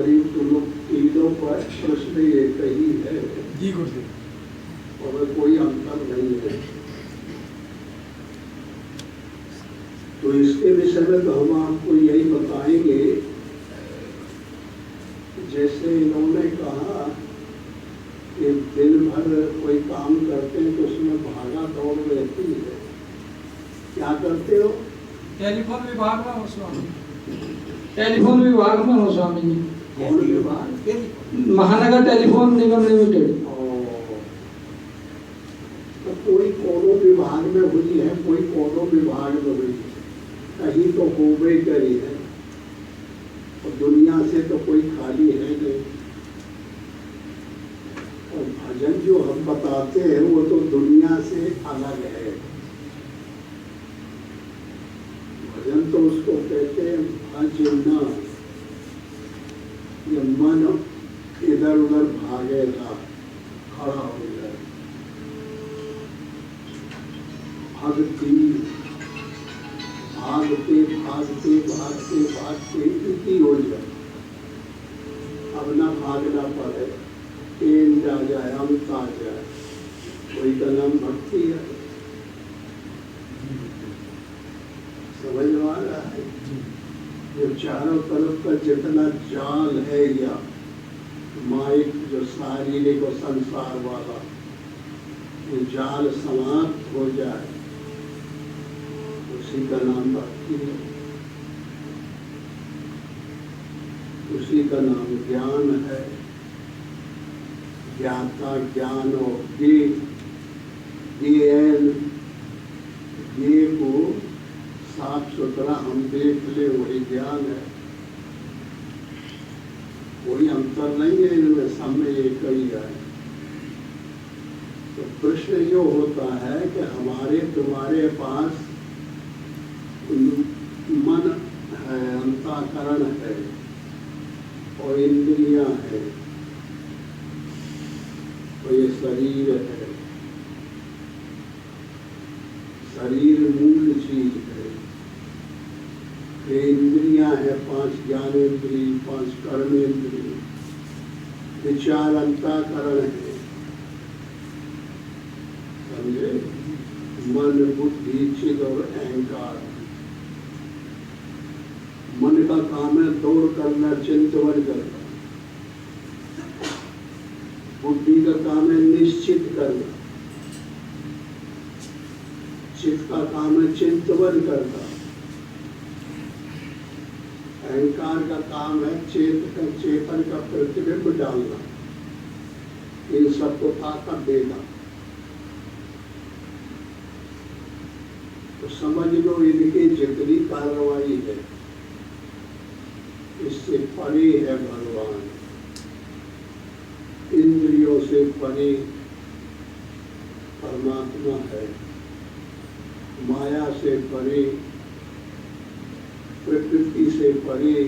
हमारी तीनों पर प्रश्न एक ही है जी गुरुदेव। और कोई अंतर नहीं है। तो इसके विषय में तो हम आपको यही बताएंगे, जैसे इन्होंने कहा कि दिन भर कोई काम करते हैं तो उसमें भागा दौड़ रहती है। क्या करते हो? टेलीफोन विभाग में हो स्वामी, टेलीफोन विभाग में हो स्वामी जी। कौन विभाग? महानगर टेलीफोन निगम लिमिटेड। तो कोई कोनो विभाग में हुई है, कोई कोनो विभाग में हुई है, कहीं तो होबे करी है। और दुनिया से तो कोई खाली है नहीं। और भजन जो हम बताते हैं वो तो दुनिया से अलग है। भजन तो उसको कहते हैं भजना। ये मन इधर उधर भागेगा, खड़ा हो जाए। भक्ति भागते भागते भागते भागते इतनी हो जाए, अब ना भागना पड़े, एम जा जाए, अंत आ जाए, वही का नाम भक्ति है। समझ में आ रहा है? जो चारों तरफ का जितना जाल है या माइक जो शारीरिक और संसार वाला, ये जाल समाप्त हो जाए, उसी का नाम भक्ति है, उसी का नाम ज्ञान है। ज्ञाता ज्ञान और ये को साफ सुथरा हम देख ले, वही ज्ञान है। कोई अंतर नहीं है इनमें, सब में एक ही है। तो प्रश्न जो होता है कि हमारे तुम्हारे पास मन है, अंतःकरण है और इंद्रियां है और ये शरीर है। शरीर मूल चीज है। ये इंद्रियां है, 5 ज्ञानेंद्रिय, 5 कर्मेंद्रिय, विचार अंतःकरण है। समझे? मन, बुद्धि, चित्त और अहंकार। मन का काम है दौड़ करना, चिंतन करना। बुद्धि का काम है निश्चित करना। चित्त का काम है चिंतन करना। अहंकार का काम है चेतन का प्रतिबिंब डालना, इन सबको ताकत देना। तो समझ लो इनकी जितनी कार्रवाई है इससे परे है भगवान। इंद्रियों से परे परमात्मा है, माया से परे, प्रकृति से परे,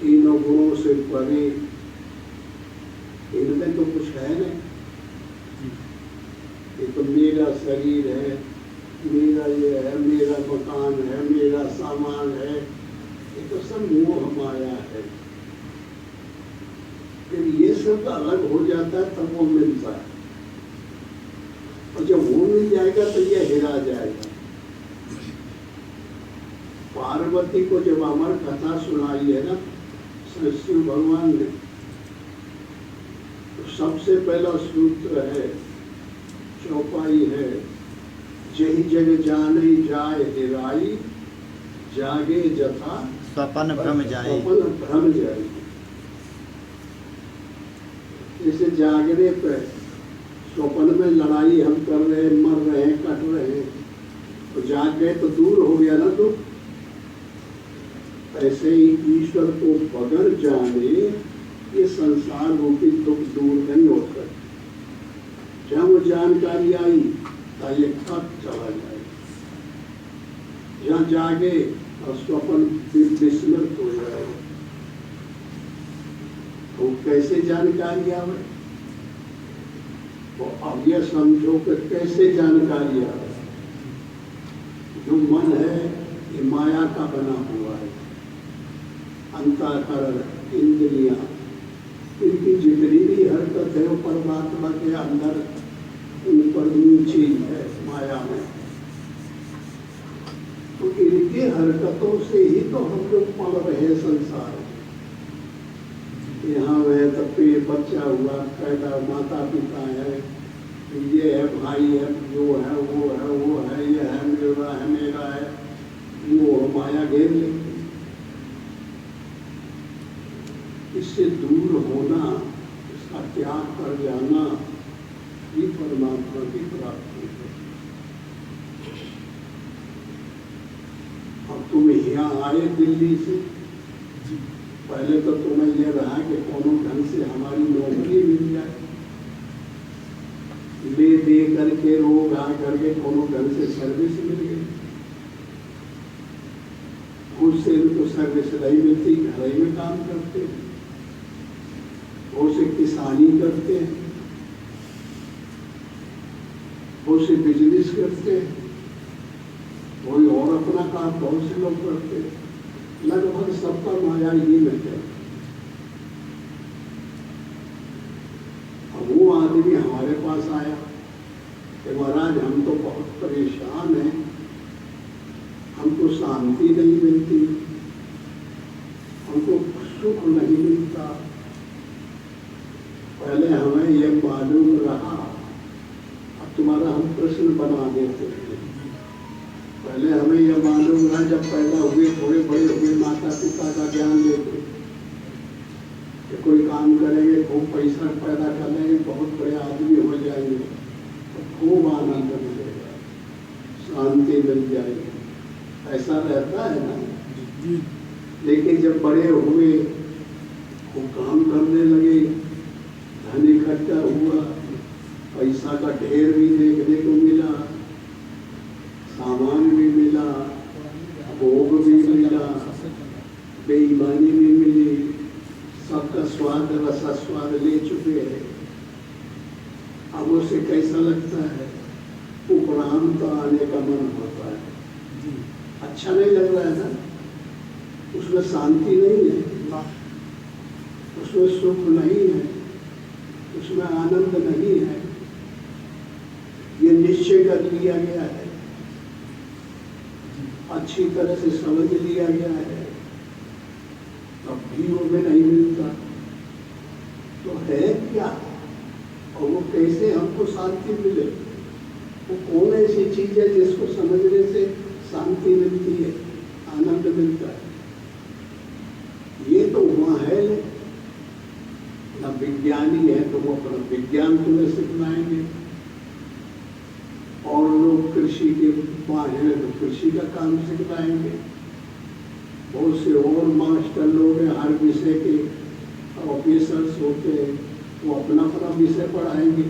तीनों गुणों से परे। इनमें तो कुछ है नहीं। ये तो मेरा शरीर है, मेरा ये है, मेरा मकान है, मेरा सामान है, ये तो सब मोह माया है। फिर ये सब अलग हो जाता है तब वो मिलता है, और जब वो मिल जाएगा तो ये हिरा जाएगा। पार्वती को जब अमर कथा सुनाई है ना शिव भगवान ने, तो सबसे पहला सूत्र है, चौपाई है, जही जग जाने जाए हिराई, जागे जथा स्वपन भ्रम जाए। स्वपन भ्रम जाए। जैसे जागने पे स्वपन में लड़ाई हम कर रहे हैं, मर रहे हैं, कट रहे हैं, तो जाग गए तो दूर हो गया ना दुख। ऐसे ही ईश्वर को बगैर जाने ये संसार रूपी दुख दूर नहीं होता। जहाँ वो जानकारी आई तो ये कब चला जाए। जहाँ जागे और स्वपन विस्मृत हो जाए, तो कैसे जानकारी आवे? तो अब ये समझो कि कैसे जानकारी आवे। जो मन है ये माया का बना हुआ है, अंतःकरण, इंद्रियां, इनकी जितनी भी हरकत है वो परमात्मा के अंदर ऊपर नीचे है माया में। तो इनकी हरकतों से ही तो हम लोग पढ़ रहे हैं संसार में। यहाँ वह तब पे बच्चा हुआ, पैदा, माता पिता है, ये है, भाई है, जो है, वो है, ये है, मेरा है, वो माया घेर लेती। इससे दूर होना, इसका त्याग कर जाना, ये परमात्मा की प्राप्ति है। अब तुम यहाँ आए दिल्ली से, पहले तो तुम्हें यह रहा कि कोनो ढंग से हमारी नौकरी मिल जाए, ले दे करके रोग आ करके कोनो ढंग से सर्विस मिल गई। उससे इनको सर्विस नहीं मिलती, घर ही में काम करते हैं, उसे किसानी करते हैं, उसे बिजनेस करते हैं, कोई और अपना काम बहुत से लोग करते हैं। लगभग सबका माया ही में है। अब वो आदमी हमारे पास आया कि महाराज हम तो बहुत परेशान हैं, हमको शांति नहीं मिलती, हमको सुख नहीं मिलता। पहले हमें यह मालूम रहा, अब तुम्हारा हम प्रश्न बना देते हैं। पहले हमें यह मालूम रहा, जब पैदा हुए, थोड़े बड़े हुए, माता पिता का ज्ञान लेते कि कोई काम करेंगे, खूब पैसा पैदा कर लेंगे, बहुत बड़े आदमी हो जाएंगे, तो खूब आनंद मिलेगा, शांति मिल जाएगी, ऐसा रहता है ना। लेकिन जब बड़े हुए, खूब काम करने लगे, धन इकट्ठा हुआ, पैसा का ढेर भी देखने को मिला, सामान भी मिला, भोग भी मिला, बेईमानी भी मिली, सबका स्वाद रसास्वाद ले चुके हैं। अब उसे कैसा लगता है? उपरांत आने का मन होता है। अच्छा नहीं लग रहा है ना, उसमें शांति नहीं है, उसमें सुख नहीं है, उसमें आनंद नहीं है। ये निश्चय कर लिया गया है, अच्छी तरह से समझ लिया गया है, तब भी हमें नहीं मिलता। तो है क्या, और वो कैसे हमको शांति मिले? वो कौन ऐसी चीज है जिसको समझने से शांति मिलती है, आनंद मिलता है? ये तो वहाँ है ना। विज्ञानी है तो वो अपना विज्ञान तुम्हें सिखलाएंगे, और लोग कृषि के माहिर हैं तो कृषि का काम सिखलाएंगे। बहुत से और मास्टर लोग हैं, हर विषय के ऑफिसर्स होते हैं, वो अपना अपना विषय पढ़ाएंगे।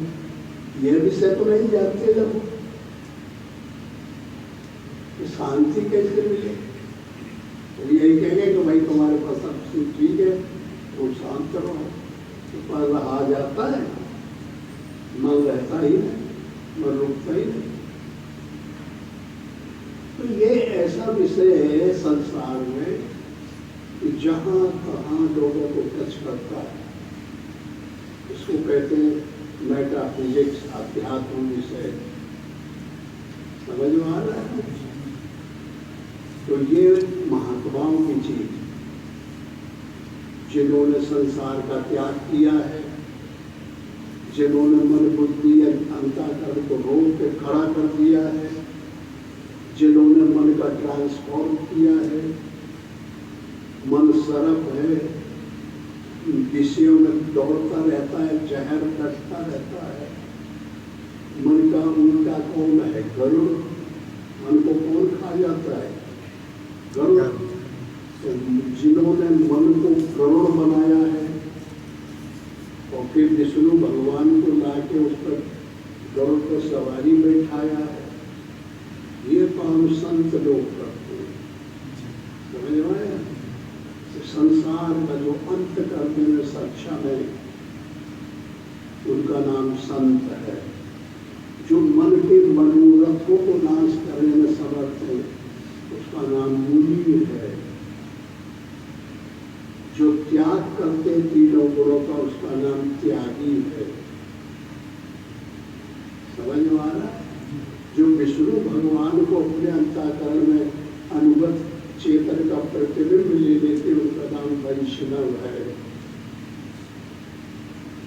यह विषय तो नहीं जानते लोग कि शांति कैसे मिले। तो यही कहेंगे कि भाई तुम्हारे पास सब ठीक है, तो शांत रहो, तो पर रहा जाता है, मन रहता ही नहीं, मन रुकता ही नहीं। तो ये ऐसा विषय है संसार में कि जहाँ तहाँ लोगों को टच करता है। इसको कहते हैं मेटाफिजिक्स, अध्यात्म विषय। समझ में आ रहा है? तो ये महात्माओं की चीज, जिन्होंने संसार का त्याग किया है, जिन्होंने मन बुद्धि अंतःकरण को रोक के खड़ा कर दिया है, जिन्होंने मन का ट्रांसफॉर्म किया है। मन सरप है, विषयों में दौड़ता रहता है, जहर कटता रहता है। मन का उल्टा कौन है? गरुड़। मन को कौन खा जाता है? गरुड़। तो जिन्होंने मन को गरुड़ बनाया है और फिर विष्णु भगवान को लाके उस पर गरुड़ को सवारी बैठाया है, ये काम संत लोग करते हैं। समझ में आया? संसार का जो अंत करने में सक्षम है उनका नाम संत है। जो मन के मनोरथों को नाश करने में समर्थ है उसका नाम मुनि है। जो त्याग करते तीनों गुणों का उसका नाम त्यागी है। समझ में आ रहा? जो विष्णु भगवान को अपने अंतःकरण में अनुगत चेतन का प्रतिबिंब ले लेते उनका नाम वैष्णव है।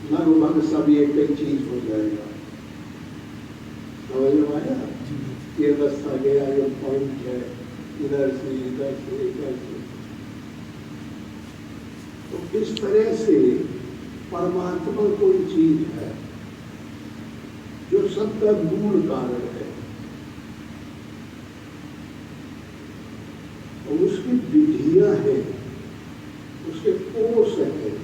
लगभग सब एक ही चीज हो जाएगा। समझ में आया? ये रास्ता गया, ये पॉइंट है, इधर से इधर से इधर से। तो इस तरह से परमात्मा कोई चीज है जो सबका मूल कारण है और उसकी विधियां हैं, उसके कोर्स हैं,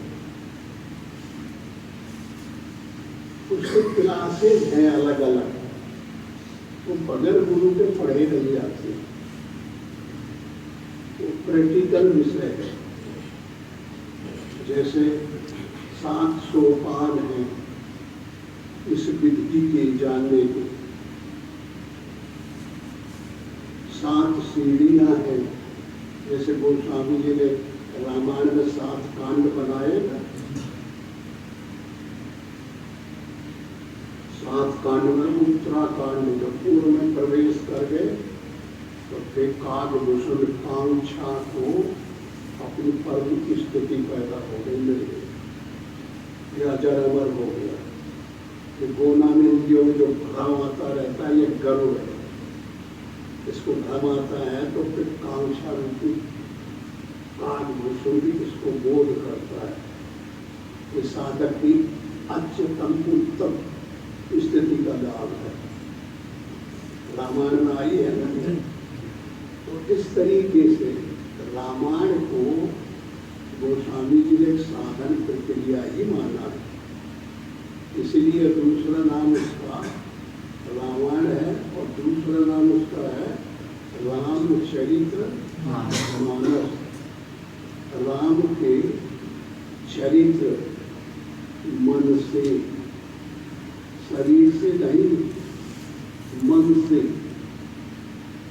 उसके क्लासेस हैं अलग अलग। तो बगैर गुरु के पढ़े नहीं जाते। वो प्रैक्टिकल विषय है। जैसे 7 सोपान हैं इस विधि के जानने के, 7 सीढ़ियां हैं। जैसे गोस्वामी जी ने रामायण में 7 कांड बनाए ना, 7 कांड में उत्तराकांड जब पूर्व में प्रवेश कर गए तो फिर कागभूषण कांक्षा को अपनी पर्व की स्थिति पैदा हो गई, मिल गई, यह अजर अमर हो गया। ये गोनानिंदियों में जो भ्रम आता रहता है, ये गर्व है। इसको भ्रम आता है तो फिर कांक्षा रूपी कागभूषण भी इसको बोध करता है। ये साधक की अच्युतम उत्तम स्थिति का लाभ है। रामायण में आई है ना। तो इस तरीके से रामायण को गोस्वामी जी ने एक साधन प्रक्रिया ही माना है। इसलिए दूसरा नाम उसका रामायण है और दूसरा नाम उसका है रामचरित्र मानस। राम के चरित्र मन से, शरीर से नहीं, मन से।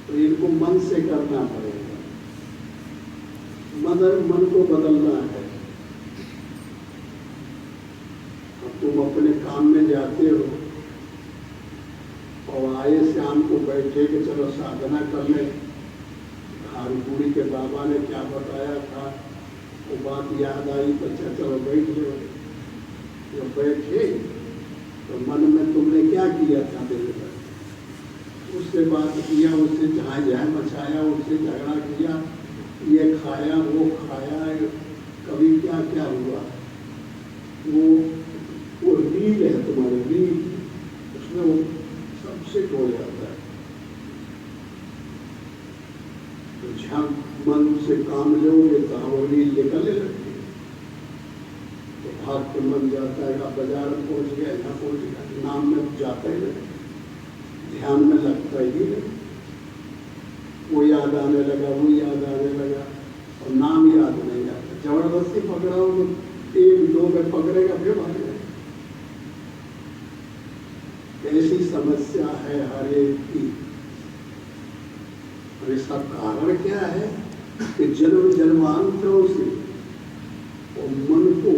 तो इनको मन से करना पड़ेगा। मन को बदलना है। अब तुम अपने काम में जाते हो और आए शाम को बैठे कि चलो साधना करने, खारपुरी के बाबा ने क्या बताया था वो बात याद आई तो अच्छा चलो बैठ जाओ। जब बैठे तो मन में तुमने क्या किया था दिन भर? उससे बात किया, उससे जहाँ जहाँ मचाया, उससे झगड़ा किया, ये खाया वो खाया, कभी क्या क्या हुआ। वो रील है तुम्हारी रील, उसमें वो सब सेट हो जाता है। तो जहाँ मन से काम लोगे तो वो रील निकलने लगती है। तो भाग के मन जाता है, आप बाजार में पहुँच गया, यहाँ पहुँच गया, नाम में जाता ही नहीं, ध्यान में लगता ही नहीं। वो याद आने लगा, वो याद आने लगा और नाम याद नहीं आता। जबरदस्ती पकड़ाओ तो 1-2 में पकड़ेगा, फिर भाग जाएगा। ऐसी समस्या है हर एक की। और इसका कारण क्या है कि जन्म जन्मांतरों से और मन को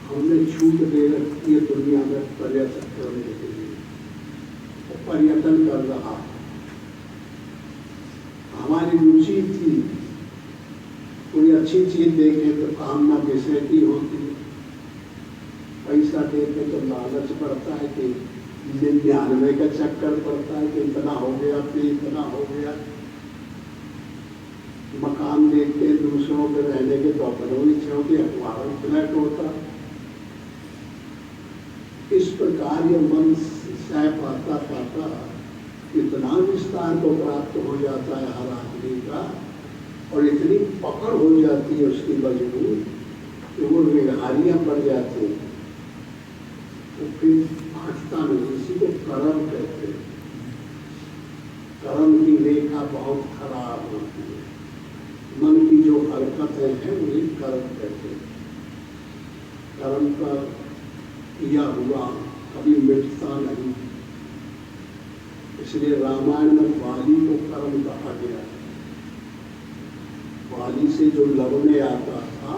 हमने छूट दे रखी है दुनिया में पर्यटन करने के लिए, और पर्यटन कर रहा है। हमारी रुचि थी कोई अच्छी चीज देखे तो कामना विषय की होती है, पैसा देखे तो लालच पड़ता है कि 99 का चक्कर पड़ता है कि इतना हो गया फिर इतना हो गया। मकान देखते दूसरों के रहने के तो अपनों इच्छा होती है, हमारा फ्लैट होता। इस प्रकार ये मन सह पाता पाता इतना विस्तार को प्राप्त हो जाता है हर आदमी का, और इतनी पकड़ हो जाती है उसकी मजबूत कि वो विहारियां पड़ जाती है। तो फिर हटता नहीं। इसी को कर्म कहते हैं। कर्म की रेखा बहुत खराब होती है। मन की जो हरकतें हैं उन्हें कर्म कहते हैं। कर्म का किया हुआ कभी मिटता नहीं। इसलिए रामायण में बाली को कर्म कहा गया। बाली से जो लड़ने आता था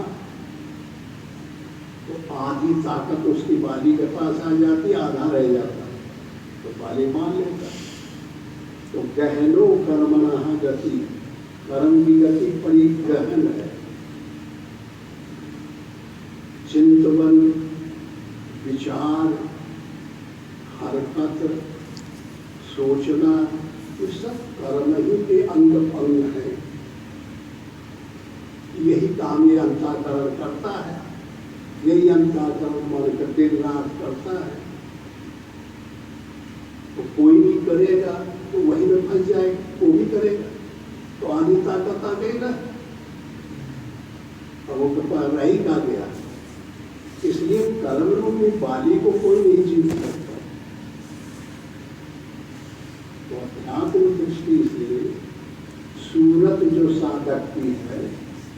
आधी ताकत उसकी बाली के पास आ जाती, आधा रह जाता, तो बाली मान लेता। तो गहनो कर्मणः गति, कर्म की गति बड़ी गहन है। चिंतन, विचार, हरकत, सोचना, ये सब कर्म ही के अंग अंग है। यही काम ये अंतःकरण करता है, यही अंतःकरण मन का दिन रात करता है। तो कोई भी करेगा तो वही में फंस जाएगा, वो भी करेगा तो आधी ताकत आ गई ना, और वो के पास रही कहाँ गया। इसलिए कर्म रूपी बाली को कोई नहीं जीत सकता। तो अध्यात्म दृष्टि से सूरत जो साधक की है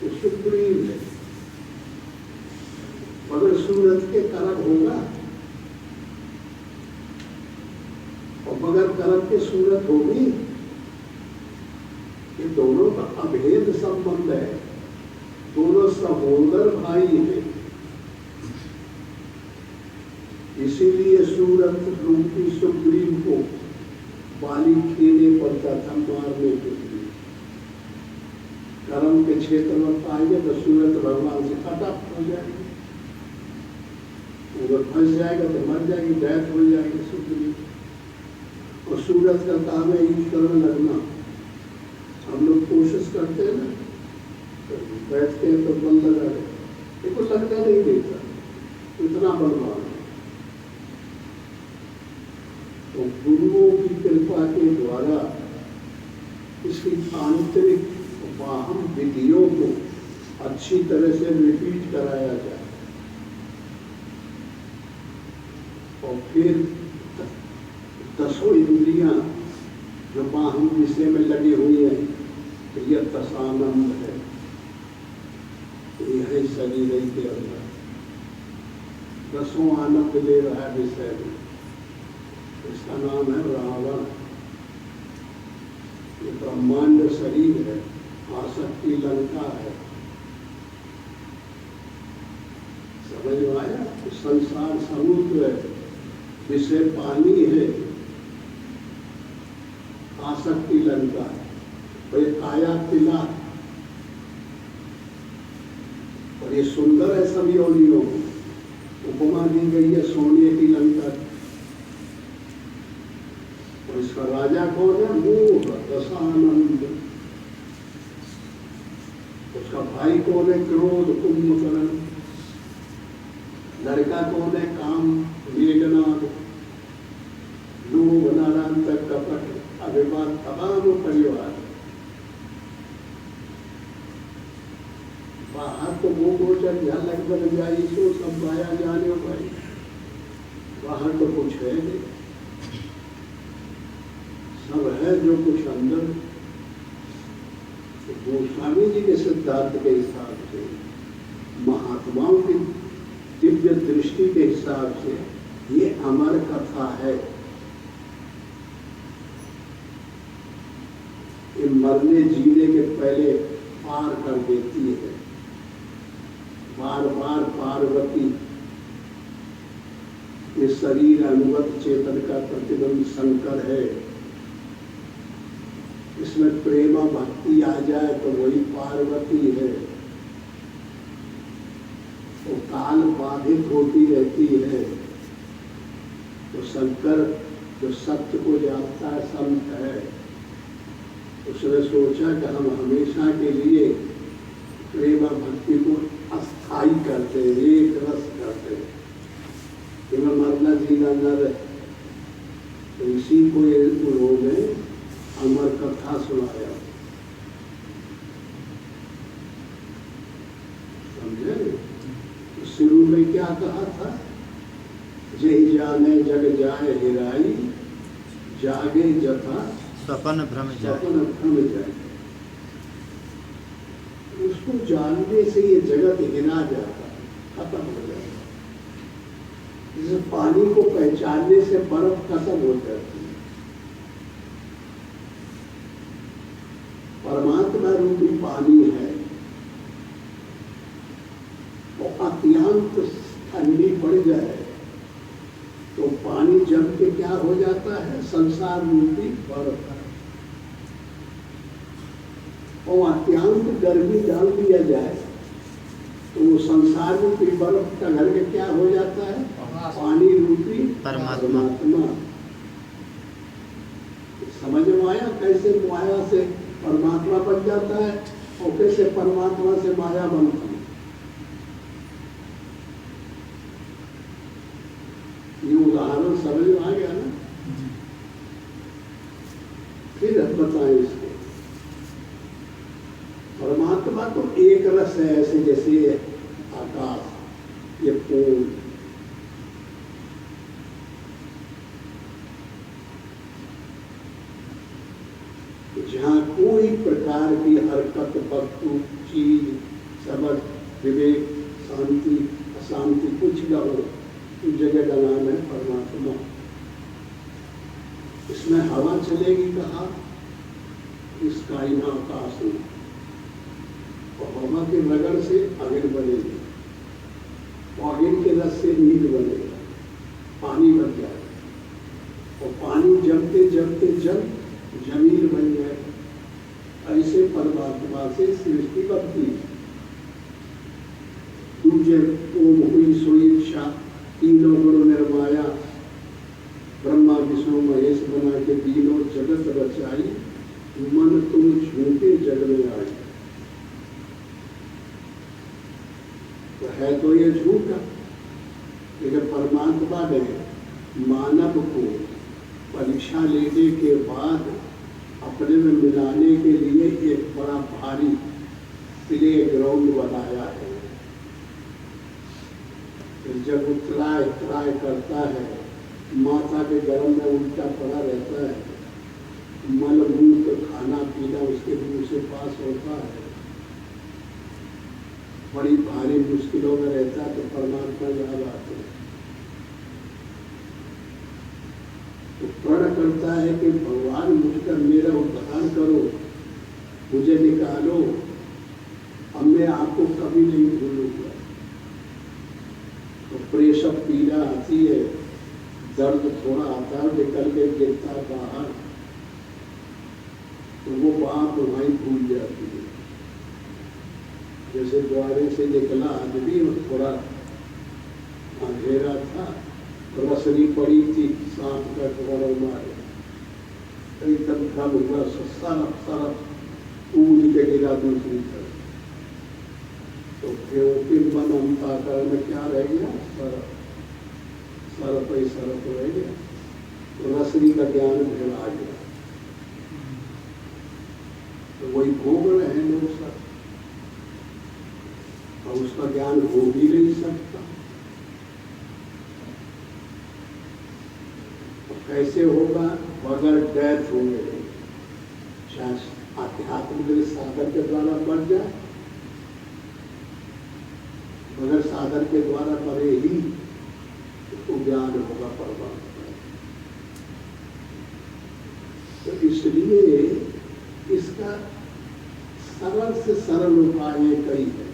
वो सुप्रीम है, मगर सूरत के कर्म होगा और बगैर कर्म के सूरत होगी। ये दोनों का अभेद संबंध है, दोनों सहोदर भाई हैं। इसीलिए सूरत रूपी सुप्रीम को बाली खेने पड़ता था, मारने के लिए। कर्म के क्षेत्र में पाएंगे तो सूरत भगवान से कटअप हो जाएगी, अगर फंस जाएगा तो मर जाएगी, डेथ हो जाएगी सुप्रीम। और सूरत का काम है ईश्वर में लगना। हम लोग कोशिश करते हैं ना, तो बैठते हैं तो बल लगा दे, देखो लगता नहीं देता, इतना बलवान है। तो गुरुओं की कृपा के द्वारा इसकी आंतरिक वाहन विधियों को अच्छी तरह से रिपीट कराया जाए और फिर दसों इंद्रियां जो वाहन विषय में लगी हुई हैं, तो यह दशानंद है, यह शरीर के अंदर दसों आनंद ले रहा है विषय में। इसका नाम है रावण। ये ब्रह्मांड शरीर है, आसक्ति लंका है। समझ में आया? संसार समुद्र है, विषय पानी है, आसक्ति लंका है, और ये काया तिला, और ये सुंदर है सभी योनियों को। उपमा दी गई है सोने की लंका, और इसका राजा कौन है? मोह, दशानंद। उसका भाई कौन है? क्रोध, कुंभकर्ण। लड़का कौन है? काम, मेघनाद, लोभ, नारायण, कपट, अभिमान, तमाम परिवार। बाहर तो वो गोचर झलक बन जाए तो सब पाया जाने भाई, बाहर तो कुछ है नहीं, सब है जो कुछ अंदर। तो गोस्वामी जी के सिद्धांत के हिसाब से, महात्माओं की दिव्य दृष्टि के हिसाब से ये अमर कथा है। ये मरने जीने के पहले पार कर देती है। बार बार पार्वती ये शरीर अनुगत चेतन का प्रतिबंध शंकर है, इसमें प्रेम भक्ति आ जाए तो वही पार्वती है। वो काल बाधित होती रहती है। तो शंकर जो सत्य को जानता है, संत है, उसने सोचा कि हम हमेशा के लिए प्रेम भक्ति को अस्थाई करते, एक रस करते, इनमें मरना जीना न रहे। तो इसी को ये उन्होंने अमर कथा सुनाया। समझे? तो शुरू में क्या कहा था? जय जाने जग जाए हिराई, जागे जथा सपन भ्रम जाए। सपन भ्रम जाए। उसको जानने से ये जगत हिरा जाता, खत्म हो जाता। जैसे पानी को पहचानने से बर्फ खत्म हो जाती है। परमात्मा रूपी पानी है और अत्यंत ठंडी पड़ जाए तो पानी जम के क्या हो जाता है, संसार रूपी बर्फ। और अत्यंत गर्मी डाल दिया जाए तो वो संसार रूपी बर्फ का घर के क्या हो जाता है, पानी रूपी परमात्मा। समझ में आया कैसे माया से परमात्मा बन जाता है और कैसे परमात्मा से माया बनता है। ये उदाहरण समझ में आ गया ना। फिर बताएं इसको। परमात्मा तो एक रस है, ऐसे जैसे आकाश, ये पूर्ण। जहाँ कोई प्रकार की हरकत, वस्तु, चीज, समझ, विवेक, शांति, अशांति कुछ न हो, उस जगह का नाम है परमात्मा। इसमें हवा चलेगी कहाँ, इसका ही नाम आकाश में। और हवा के रगड़ से अगिन बनेगी, और अगिन के रस से नील बनेगा, पानी बन जाएगा, और पानी जमते जमते जल जमीन बन जाए। ऐसे परमात्मा से सृष्टि बनती है। दूजे ओम हुई सोई इच्छा, तीनों गुण निर्माया, ब्रह्मा विष्णु महेश बना के तीनों जगत रचाई, मन तुम झूठे जग में आए। तो है तो ये झूठा, लेकिन परमात्मा ने मानव को परीक्षा लेने के बाद अपने में मिलाने के लिए एक बड़ा भारी प्ले ग्राउंड बनाया है। फिर जब उतराय त्राय करता है, माथा के गर्म में उल्टा पड़ा रहता है, मल मूत्र खाना पीना उसके मुंह से पास होता है, बड़ी भारी मुश्किलों में रहता है, तो परमात्मा याद आते हैं। तो प्रण करता है कि भगवान मुझकर मेरा उद्धार करो, मुझे निकालो, अब मैं आपको कभी नहीं भूलूंगा। तो प्रेशर पीड़ा आती है, दर्द थोड़ा आता है, निकल के गिरता बाहर, तो वो बात वहीं भूल जाती है। जैसे द्वारे से निकला आदमी, थोड़ा अंधेरा था, रसरी पड़ी थी, सांप का टुकड़ा मारे, एकदम कम हुआ, सरफ सरफ कूद के गिरा दूसरी तरफ। तो फिर मन अंताकरण में क्या रह गया, सरफ सरफ ही सरफ रह गया। तो रसरी का ज्ञान फिर आ गया। तो वही भोग रहे हैं लोग सब, और उसका ज्ञान हो भी नहीं सकता। कैसे होगा, बगैर डेथ होंगे, चाहे आध्यात्मिक साधन के द्वारा बढ़ जाए, बगैर साधन के द्वारा बढ़े ही तो ज्ञान होगा परमात्मा। तो इसलिए इसका सरल से सरल उपाय ये कई है।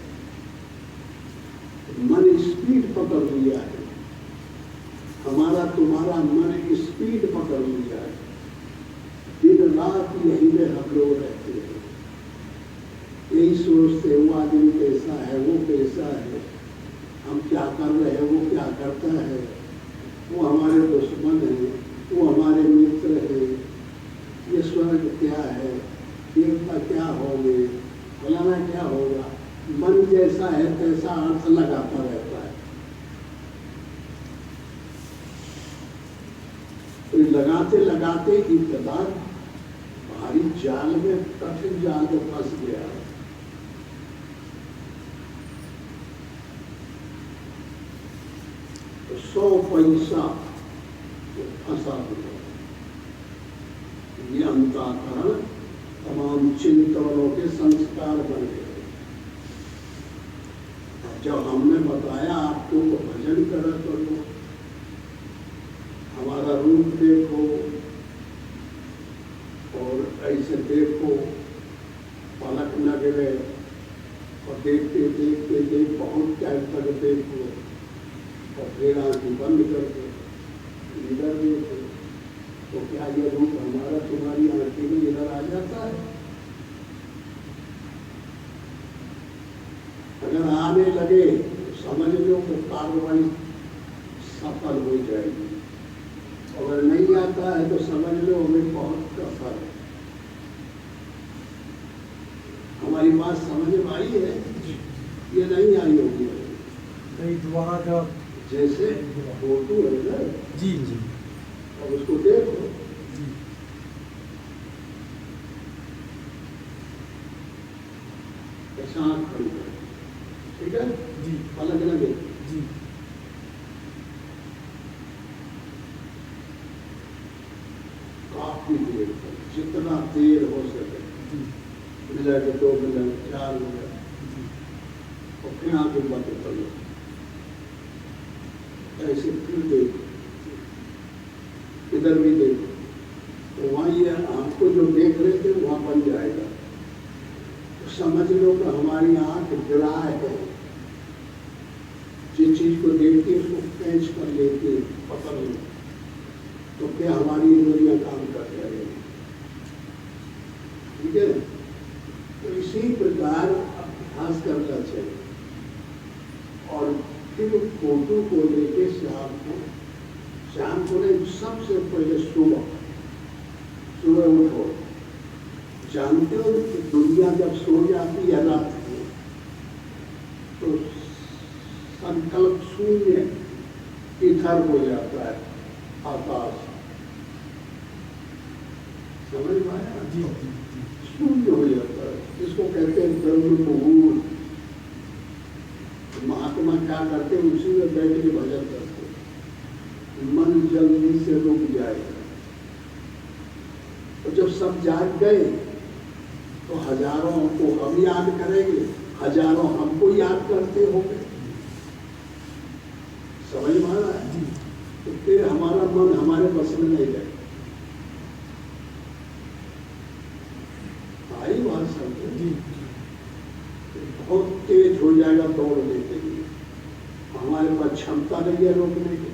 मन स्पीड पकड़ लिया है, हमारा तुम्हारा मन स्पीड पकड़ लिया है, दिन रात यही में हम लोग रहते हैं, यही सोचते वो आदमी कैसा है, वो कैसा है, हम क्या कर रहे हैं, वो क्या करता है, वो हमारे दुश्मन है, वो हमारे मित्र है, ये स्वर्ग क्या है, देवता क्या होंगे, फलाना क्या होगा। मन जैसा है तैसा अर्थ लगाता रहता है। तो लगाते लगाते इब्तदा भारी जाल में, कठिन जाल में फंस गया। तो 100 पैसा फंसा हुआ। ये अंतःकरण तमाम चिंतनों के संस्कार बन गए। जब हमने बताया आपको तो भजन करा करो, हमारा रूप देखो और ऐसे देखो, पलक न गिरे, और देखते देखते देख बहुत टाइम तक देखो, और फिर आंखें बंद करके इधर देखो, तो क्या ये रूप हमारा तुम्हारी आंखें में इधर आ जाता है? अगर आने लगे तो समझ लो कि कार्रवाई सफल हो जाएगी, अगर नहीं आता है तो समझ लो हमें बहुत कसर है। हमारी बात समझ में आई है? ये नहीं आई होगी दोबारा का जैसे फोटो है ना, जी जी अब उसको देखो, जी ऐसा आँख बंद करो, ठीक है? जी अलग अलग है। जी काफी देर तक, जितना देर हो सके, जी मिनट, 2 मिनट, 4 मिनट, जी और फिर आंखें बंद कर लो, ऐसे फिर देखो, इधर भी देखो, तो वहाँ ये आपको जो देख रहे थे वहाँ बन जाएगा। तो समझ लो कि हमारी आंख ड्राई है, जिस चीज को देखती है उसको कैच कर लेती है, पकड़ लो, तो क्या हमारी इंद्रियां काम कर जाएगी, ठीक है? तो इसी प्रकार अभ्यास करना चाहिए। और फिर फोटो को लेके शाम को नहीं, सबसे पहले सुबह उठो। जानते हो कि दुनिया जब सो जाती है रात में तो संकल्प शून्य इधर हो जाता है, आकाश, समझ में आया? जी जी शून्य हो जाता है, इसको कहते हैं ब्रह्म मुहूर्त। महात्मा क्या करते हैं, उसी में बैठ के भजन करते हैं, मन जल्दी से रुक जाएगा। तो जब सब जाग गए तो हजारों को हम याद करेंगे, हजारों हमको याद करते होंगे, समझ में आ रहा है? जी तो फिर हमारा मन हमारे बस में नहीं रहेगा। आई बात समझे? जी बहुत तेज हो जाएगा दौड़ने के लिए, हमारे पास क्षमता नहीं है रोकने की।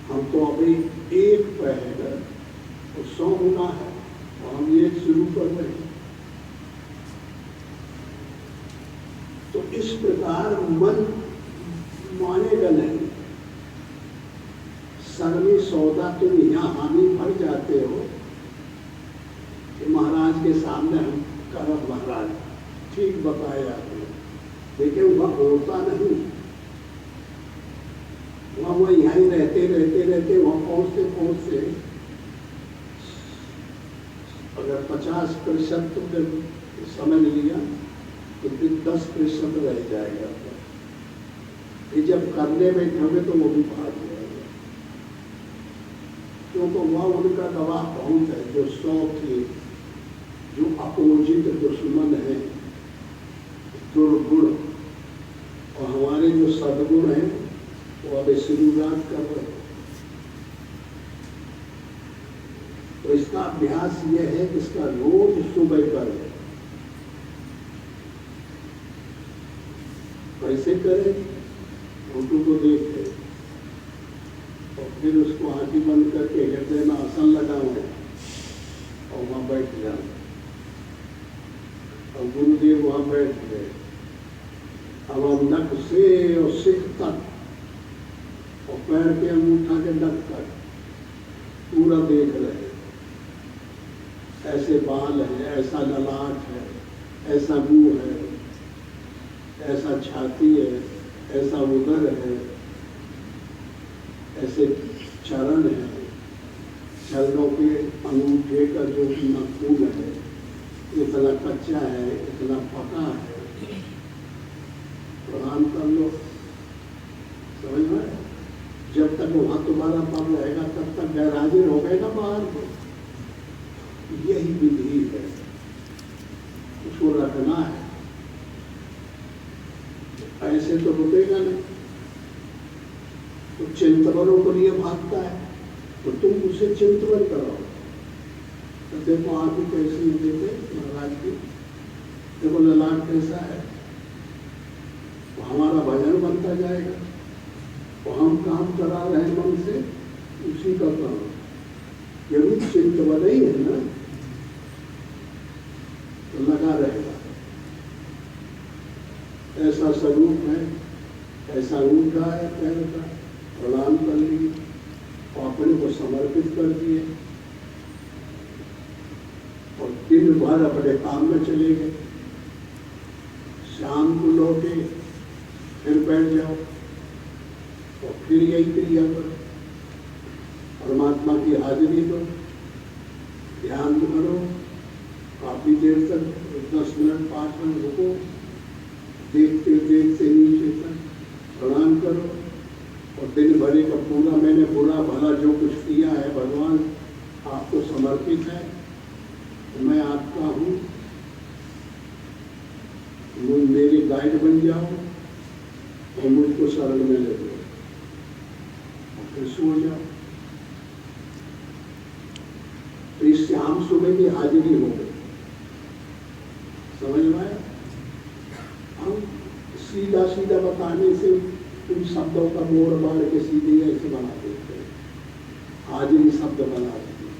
हम तो अभी एक पे है और 100 गुना है, और हम एक शुरू कर रहे हैं। तो इस प्रकार मन मानेगा नहीं। सर्वी सौदा तुम यहाँ हामी भर जाते हो कि महाराज के सामने हम करब महाराज, ठीक बताया आपने, लेकिन वह होता नहीं। वह यहीं रहते वहाँ पहुँचते अगर 50% तुमने समझ लिया तो फिर 10% रह जाएगा। फिर जब करने बैठोगे तो वो भी भाग जाएगा, क्योंकि वह उनका दबाव बहुत है। जो 100 थे, जो अपोजिट दुश्मन है, दुर्गुण, और हमारे जो सद्गुण हैं वो अब शुरुआत कर रहे हैं। तो इसका अभ्यास ये है कि इसका रोज सुबह करें। कैसे करें? फोटो को देख के और फिर उसको आंखें बंद करके हृदय में आसन लगाओ और वहाँ बैठ जाओ, और गुरुदेव वहाँ बैठ गए। अब हम नख से और सिख तक और पैर के अंगूठा के नख तक पूरा देख रहे हैं। ऐसे बाल है, ऐसा ललाट है, ऐसा मुंह है, ऐसा छाती है, ऐसा उदर है, ऐसे चरण है, चरणों के अंगूठे का जो नाखून है, इतना कच्चा है, इतना पका है, प्रणाम कर लो, समझ में? जब तक वहाँ तुम्हारा पाप रहेगा तब तक गैरहाजिर हो गए ना बाहर को। यही विधि है, उसको रखना है, ऐसे तो रुकेगा नहीं। तो चिंतवनों को लिए भागता है, तो तुम उसे चिंतवन कराओ। तो देखो आंखें कैसी देते महाराज की, देखो ललाट कैसा है, तो हमारा भजन बनता जाएगा। तो हम काम करा रहे हैं मन से, उसी का काम। ये भी चिंतन नहीं है ना, तो लगा रहेगा। ऐसा स्वरूप है, ऐसा उठा है पैर का, प्रणाम कर लिए और अपने को समर्पित कर दिए और दिन भर अपने काम में चले गए। शाम को लौटे, फिर बैठ जाओ और फिर यही क्रिया करो। परमात्मा की हाजिरी दो, ध्यान करो, काफी देर तक 10 मिनट 5 मिनट रुको, देखते देखते नीचे तक प्रणाम करो और दिन भर का पूरा मैंने बुरा भला जो कुछ किया है भगवान आपको समर्पित है, तो मैं आपका हूँ, तुम मेरी गाइड बन जाओ और मुझको शरण में ले लो और फिर सो जाओ। तो इस शाम सुबह की हाजिरी हो गई, समझ में आया? हम सीधा सीधा बताने से उन शब्दों का मोड़ मार के सीधे ऐसे बना देते हैं, हाजिरी शब्द बना देते हैं।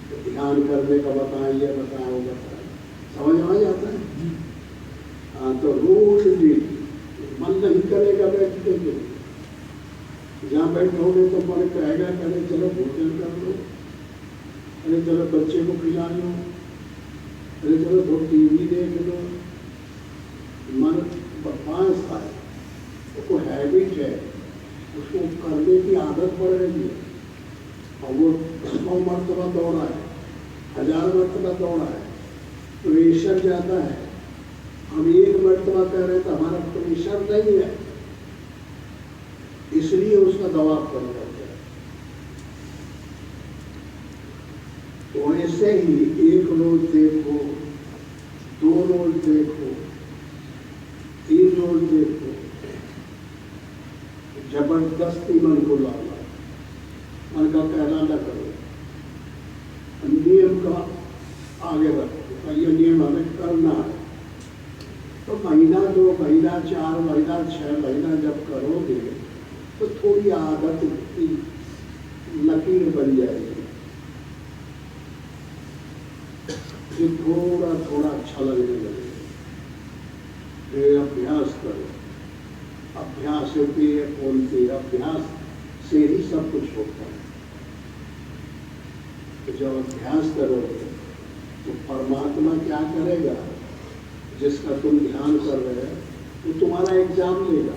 तो ध्यान करने का बताएं, ये बताएं, वो बताएं, समझ में आ जाता है। हाँ, तो रोज भी मन नहीं करेगा बैठने के लिए, जहाँ बैठोगे तो मन कहेगा करे चलो भोजन कर लो, अरे चलो बच्चे को खिला लो, अरे चलो थोड़ी टीवी देख लो। मन बदमाश है, उसको हैबिट है, उसको करने की आदत पड़ रही है और वो 100 मरतबा दौड़ा है, 1000 मरतबा दौड़ा है, प्रेशर ज़्यादा है। हम 1 मरतबा कह रहे हैं तो हमारा प्रेशर नहीं है, इसलिए उसका दबाव पड़ जाता है। तो ऐसे ही 1 रोज देखो, 2 रोज देखो, 3 रोज देखो, जबरदस्ती मन को लाना, मन का कहना न करो, नियम का आगे रखो, ये नियम हमें करना है। तो महीना 2 महीना 4 महीना 6 महीना जब करोगे तो थोड़ी आदत की लकीर बन जाएगी, ये थोड़ा थोड़ा अच्छा लगने लगेगा। फिर अभ्यास करो, अभ्यास होती है बोलते, अभ्यास से ही सब कुछ होता है। तो जब अभ्यास करोगे तो परमात्मा क्या करेगा, जिसका तुम ध्यान कर रहे हो वो तुम्हारा एग्जाम लेगा,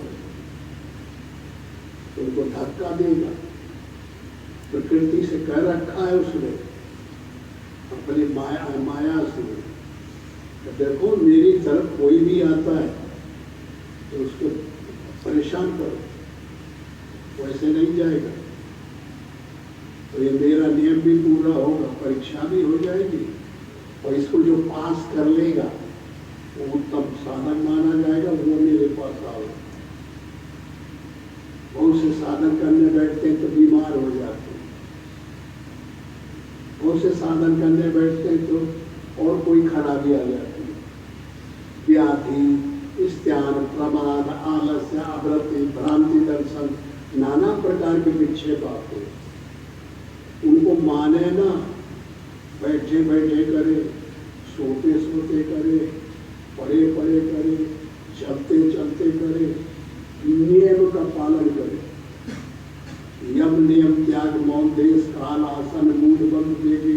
तुमको धक्का देगा। प्रकृति से कह रखा है उसने अपनी माया से, तो देखो मेरी तरफ कोई भी आता है तो उसको परेशान करो, वैसे नहीं जाएगा। तो ये मेरा नियम भी पूरा होगा, परीक्षा भी हो जाएगी और इसको जो पास कर लेगा वो उत्तम साधन माना जाएगा, वो मेरे पास आओ। बहुत से साधन करने बैठते हैं तो बीमार हो जाते हैं, बहुत से साधन करने बैठते हैं तो और कोई खराबी आ जाती है, व्याधि, स्त्यान, प्रमाद, आलस्य, अवृत्ति, भ्रांति दर्शन, नाना प्रकार के विक्षेप आते हैं। उनको माने ना, बैठे बैठे करे, सोते सोते करे, पड़े पड़े करे, चलते चलते करे, नियम का पालन करे। यम नियम त्याग मौन देश काल आसन मूड बंद देवी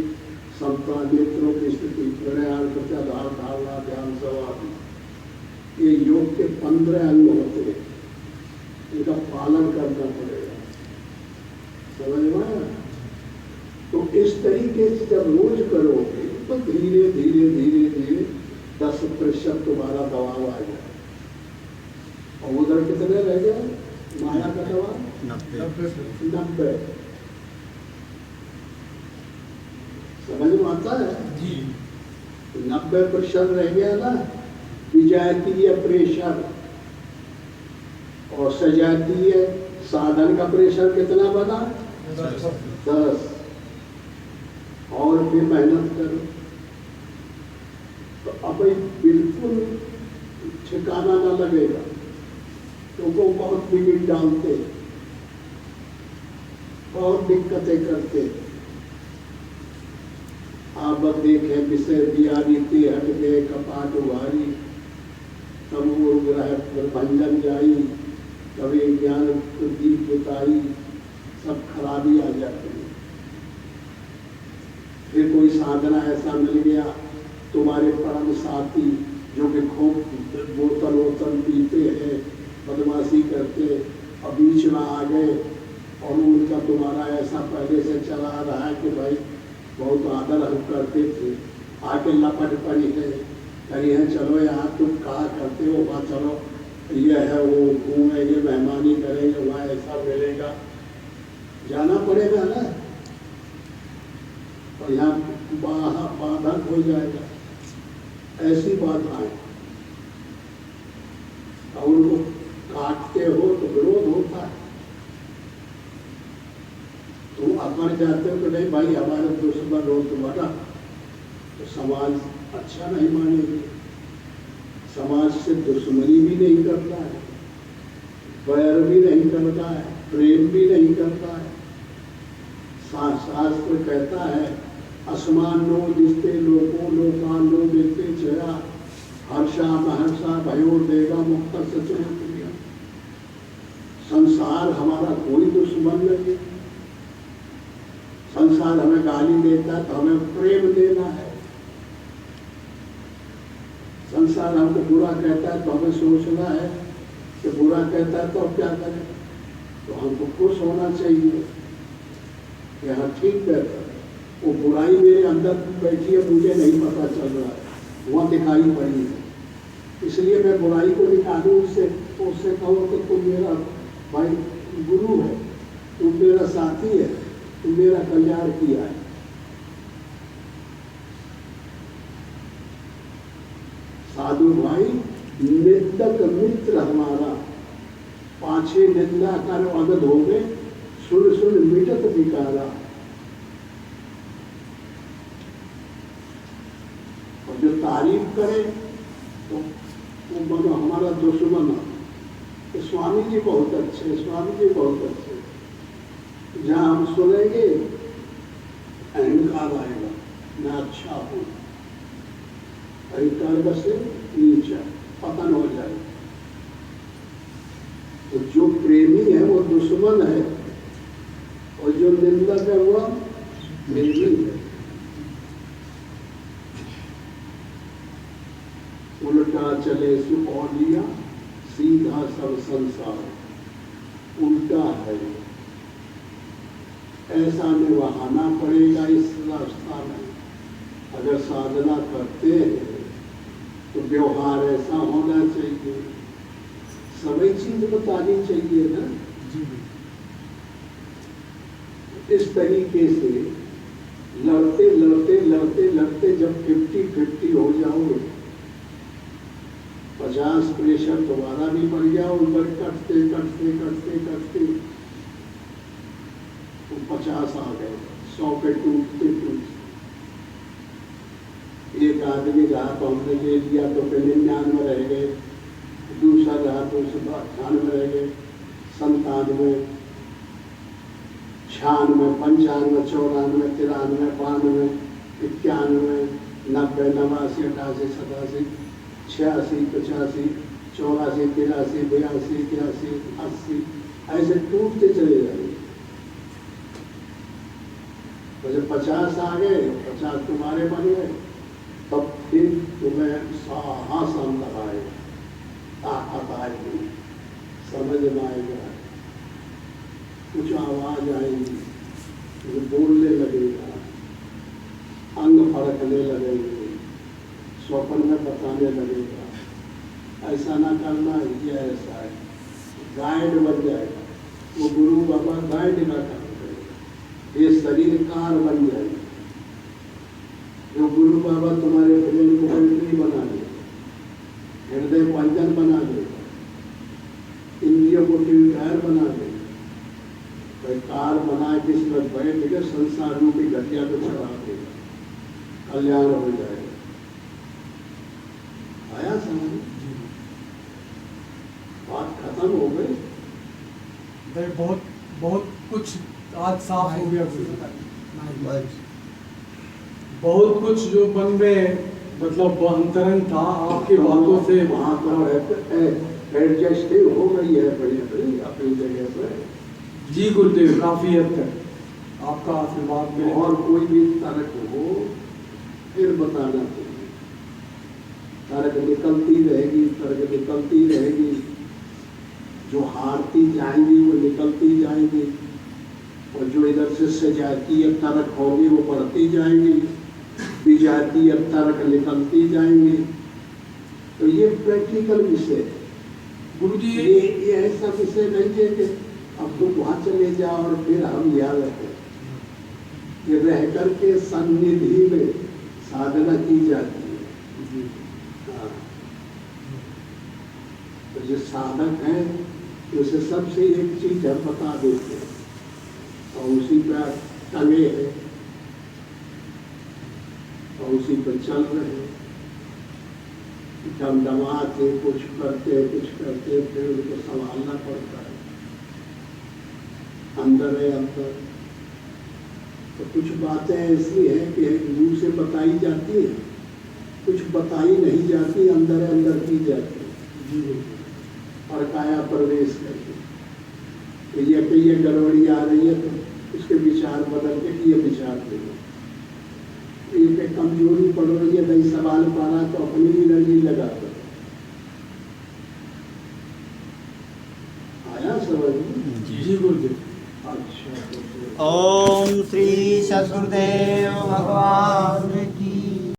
समता नेत्रों की स्थिति प्रयाण प्रत्याधार धारणा ध्यान समाधि, ये योग के 15 अंग होते हैं, इनका पालन करना पड़ेगा, समझ में आया? तो इस तरीके से जब रोज करोगे तो धीरे धीरे धीरे धीरे 10% तुम्हारा दबाव आ जाए। और उधर कितने रह गए माया का दबाव? 90। समझ में आता है जी। 90% रह गया ना, विजाती है प्रेशर और सजाती है साधन का प्रेशर कितना बना? 10। और फिर मेहनत करो तो अब बिल्कुल ठिकाना ना लगेगा। तो वो बहुत लिमिट डालते, और दिक्कतें करते हैं। आप देखे विषय दियारी ते हट गए कपाट उभारी, तब वो ग्रह प्रभंजन जाई, कभी ज्ञान दीप बुताई, सब खराबी आ जाती है। फिर कोई साधना ऐसा मिल गया, तुम्हारे परम साथी जो कि खूब बोतल वोतल पीते हैं, बदमाशी करते, और बीच में आ गए और उनका तुम्हारा ऐसा पहले से चला आ रहा है कि भाई बहुत आदर हम करते थे, आके लपट पड़ी है, कही है चलो यार तुम कहा करते हो, वहाँ चलो ये है वो घूमेंगे, मेहमानी करेंगे, वहाँ ऐसा मिलेगा, जाना पड़ेगा ना, और यहाँ बाधक हो जाएगा। ऐसी बात आए और उनको काटते हो तो विरोध होता है। तुम अमर जाते हो तो नहीं भाई हमारे दुश्मन हो तुम्हारा, तो समाज अच्छा नहीं मानेगी। समाज से दुश्मनी भी नहीं करता है, वैर भी नहीं करता है, प्रेम भी नहीं करता है। शास्त्र कहता है असमान नो दिस्ते लोको लोकान नो दिस्ते चया हर्षा महर्षा भयो देगा मुक्त सचन क्रिया। संसार हमारा कोई दुश्मन नहीं, संसार हमें गाली देता है तो हमें प्रेम देना है, संसार हमको बुरा कहता है तो हमें सोचना है कि बुरा कहता है तो अब क्या करें, तो हमको खुश होना चाहिए कि हाँ ठीक कहता है, वो बुराई मेरे अंदर बैठी है, मुझे नहीं पता चल रहा है, वहाँ दिखाई पड़ी है, इसलिए मैं बुराई को निकालूं उससे कहूँ कि तुम मेरा भाई गुरु है, तुम मेरा साथी है, तुम मेरा कल्याण किया है। साधु भाई निंदक मित्र हमारा, पाछे निंदा कर अगध हो गए, सुन सुन मिटत विकारा। और जो तारीफ करे तो वो बनो हमारा दुश्मन है। तो स्वामी जी बहुत अच्छे, स्वामी जी बहुत अच्छे। जहाँ हम सुनेंगे अहंकार आएगा, मैं अच्छा हूँ, अहंकार से नीचा पतन हो जाएगा। तो जो प्रेमी है वो दुश्मन है, और जो निंदक है वो प्रेमी है। उल्टा चले सुपौलिया सीधा सब संसार, उल्टा है, ऐसा निभाना पड़ेगा इस रास्ता में। अगर साधना करते हैं तो व्यवहार ऐसा होना चाहिए, सभी चीज बतानी चाहिए ना। इस तरीके से लड़ते लड़ते लड़ते लड़ते जब 50-50 हो जाओगे, 50% दोबारा भी बढ़ गया, ऊपर कटते कटते कटते कटते तो 50 आ गए, 100 पे टूटते टूटते। एक आदमी रहा तो हमने ले लिया तो पहले 99 रह गए, दूसरा रहा तो 98 रह गए, 97, 96, 95, 94, 93, 92, 91, 90, 89, 88, 87, 86, 85, 84, 83, 82, 83, 80, ऐसे टूटते चले जाएंगे। तो जब 50 आ गए, 50 तुम्हारे बन गए, तब फिर तुम्हें साहस अंदर आएगा, ताकत आएगी, समझ में आएगा, कुछ आवाज आएगी, जो बोलने लगेगा, अंग फड़कने लगेंगे, स्वप्न में बताने लगेगा, ऐसा ना करना है, ये ऐसा है, गाइड बन जाएगा। वो गुरु बाबा गाइड ना कर देगा, ये शरीर कार बन जाएगा। जो गुरु बाबा तुम्हारे ब्रेन को बैटरी बना देगा, हृदय पंजन बना देगा, इंद्रियों को टायर बना देगा, कार बना के इसमें बैठ के संसार रूपी घटिया को चढ़ा देगा, कल्याण हो जाएगा। आया समझ? बात खत्म हो गई। बहुत बहुत कुछ आज साफ हो गया गुरुजी। बस बहुत कुछ जो मन में मतलब अंतरंग था आपकी बातों से वहाँ तो एडजस्ट हो गई है बड़ी अपनी जगह पर। जी गुरुदेव, काफी हद तक आपका आशीर्वाद मिले। और कोई भी तर्क हो फिर बताना चाहिए। तर्क निकलती रहेगी, जो हारती जाएंगी वो निकलती जाएंगी, और जो इधर से सजातीय तर्क होगी वो बढ़ती जाएंगी, विजातीय तर्क निकलती जाएंगी। तो ये प्रैक्टिकल विषय है गुरुजी। ये ऐसा विषय नहीं है कि अब तुम वहाँ चले जाओ और फिर हम याद रखें। ये रह करके सन्निधि में साधना की जाती है। हाँ। तो जो साधक है उसे सबसे एक चीज हम बता देते हैं और उसी पर टंगे हैं और उसी पर चल रहे हैं। दमदमाते कुछ करते फिर उनको संभालना पड़ता है। अंदर है अंदर। तो कुछ बातें ऐसी हैं कि मुंह से बताई जाती है, कुछ बताई नहीं जाती, अंदर अंदर की जाती है और काया प्रवेश करके। तो ये गड़बड़ी आ रही है तो उसके विचार बदल के ये विचार देंगे। ये पे कमजोरी पड़ रही है, नहीं संभाल पा रहा तो अपनी एनर्जी लगा कर आया समझ में? जी गुरुदेव। अच्छा ओम श्री सद्गुरुदेव भगवान